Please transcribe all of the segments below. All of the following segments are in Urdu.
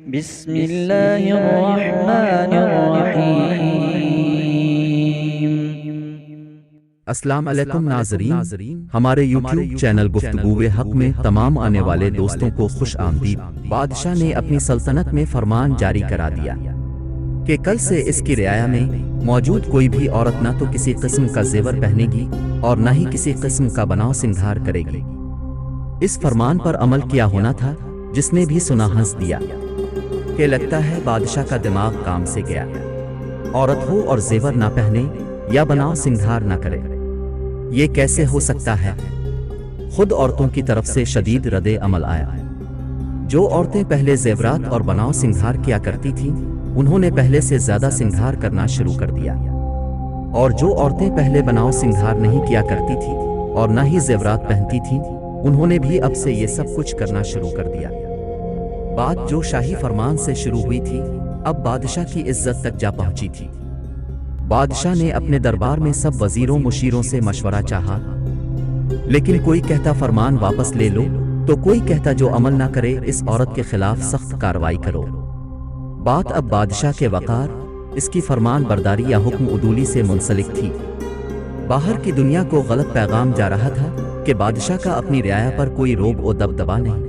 بسم اللہ الرحمن الرحیم۔ السلام علیکم ناظرین، ہمارے یوٹیوب چینل گفتگو حق میں تمام آنے والے دوستوں کو خوش آمدید۔ بادشاہ نے اپنی سلطنت میں فرمان جاری کرا دیا کہ کل سے اس کی رعایا میں موجود کوئی بھی عورت نہ تو کسی قسم کا زیور پہنے گی اور نہ ہی کسی قسم کا بناؤ سنگھار کرے گی۔ اس فرمان پر عمل کیا ہونا تھا، جس نے بھی سنا ہنس دیا کہ لگتا ہے بادشاہ کا دماغ کام سے گیا، عورت ہو اور زیور نہ پہنے یا بناؤ سنگھار نہ کرے، یہ کیسے ہو سکتا ہے؟ خود عورتوں کی طرف سے شدید رد عمل آیا۔ جو عورتیں پہلے زیورات اور بناؤ سنگھار کیا کرتی تھیں، انہوں نے پہلے سے زیادہ سنگھار کرنا شروع کر دیا، اور جو عورتیں پہلے بناؤ سنگھار نہیں کیا کرتی تھیں اور نہ ہی زیورات پہنتی تھیں، انہوں نے بھی اب سے یہ سب کچھ کرنا شروع کر دیا۔ بات جو شاہی فرمان سے شروع ہوئی تھی، اب بادشاہ کی عزت تک جا پہنچی تھی۔ بادشاہ نے اپنے دربار میں سب وزیروں مشیروں سے مشورہ چاہا، لیکن کوئی کہتا فرمان واپس لے لو، تو کوئی کہتا جو عمل نہ کرے اس عورت کے خلاف سخت کارروائی کرو۔ بات اب بادشاہ کے وقار، اس کی فرمان برداری یا حکم عدولی سے منسلک تھی۔ باہر کی دنیا کو غلط پیغام جا رہا تھا کہ بادشاہ کا اپنی رعایا پر کوئی روب و دبدبا نہیں،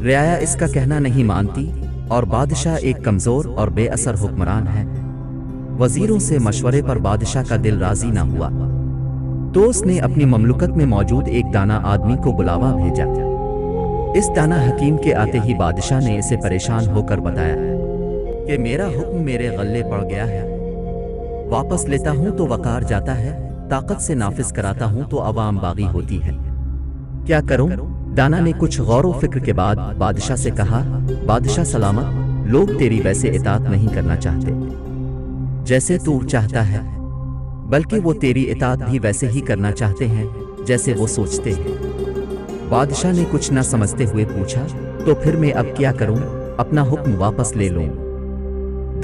رعایا اس کا کہنا نہیں مانتی، اور بادشاہ ایک کمزور اور بے اثر حکمران ہے۔ وزیروں سے مشورے پر بادشاہ کا دل راضی نہ ہوا، تو اس نے اپنی مملکت میں موجود ایک دانا آدمی کو بلاوا بھیجا۔ اس دانا حکیم کے آتے ہی بادشاہ نے اسے پریشان ہو کر بتایا کہ میرا حکم میرے غلے پڑ گیا ہے، واپس لیتا ہوں تو وقار جاتا ہے، طاقت سے نافذ کراتا ہوں تو عوام باغی ہوتی ہے، کیا کروں؟ دانا نے کچھ غور و فکر کے بعد بادشاہ سے کہا، بادشاہ سلامت، لوگ تیری ویسے اطاعت نہیں کرنا چاہتے جیسے تو چاہتا ہے، بلکہ وہ تیری اطاعت بھی ویسے ہی کرنا چاہتے ہیں جیسے وہ سوچتے ہیں۔ بادشاہ نے کچھ نہ سمجھتے ہوئے پوچھا، تو پھر میں اب کیا کروں؟ اپنا حکم واپس لے لوں؟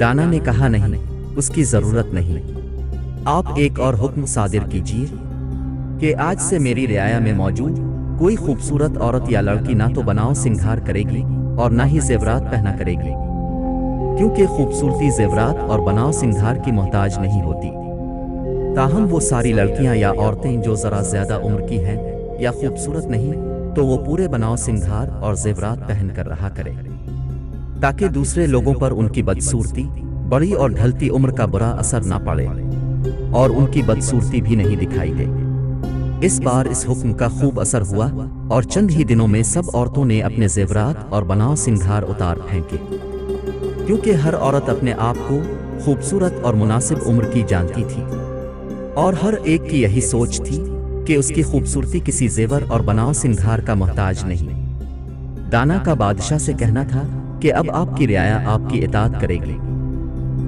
دانا نے کہا، نہیں، اس کی ضرورت نہیں، آپ ایک اور حکم صادر کیجیے کہ آج سے میری رعایا میں موجود کوئی خوبصورت عورت یا لڑکی نہ تو بناؤ سنگھار کرے گی اور نہ ہی زیورات پہنا کرے گی، کیونکہ خوبصورتی زیورات اور بناؤ سنگھار کی محتاج نہیں ہوتی۔ تاہم وہ ساری لڑکیاں یا عورتیں جو ذرا زیادہ عمر کی ہیں یا خوبصورت نہیں، تو وہ پورے بناؤ سنگھار اور زیورات پہن کر رہا کرے، تاکہ دوسرے لوگوں پر ان کی بدصورتی، بڑی اور ڈھلتی عمر کا برا اثر نہ پڑے اور ان کی بدصورتی بھی نہیں دکھائی دے۔ اس بار اس حکم کا خوب اثر ہوا، اور چند ہی دنوں میں سب عورتوں نے اپنے زیورات اور بناؤ سنگھار اتار پھینکے، کیونکہ ہر عورت اپنے آپ کو خوبصورت اور مناسب عمر کی جانتی تھی، اور ہر ایک کی یہی سوچ تھی کہ اس کی خوبصورتی کسی زیور اور بناؤ سنگھار کا محتاج نہیں۔ دانا کا بادشاہ سے کہنا تھا کہ اب آپ کی رعایا آپ کی اطاعت کرے گی،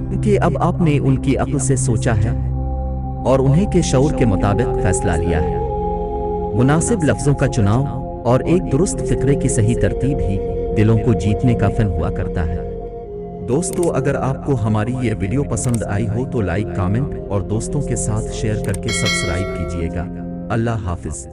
کیونکہ اب آپ نے ان کی عقل سے سوچا ہے اور انہیں کے شعور کے مطابق فیصلہ لیا ہے۔ مناسب لفظوں کا چناؤ اور ایک درست فکرے کی صحیح ترتیب ہی دلوں کو جیتنے کا فن ہوا کرتا ہے۔ دوستو، اگر آپ کو ہماری یہ ویڈیو پسند آئی ہو تو لائک، کامنٹ اور دوستوں کے ساتھ شیئر کر کے سبسکرائب کیجیے گا۔ اللہ حافظ۔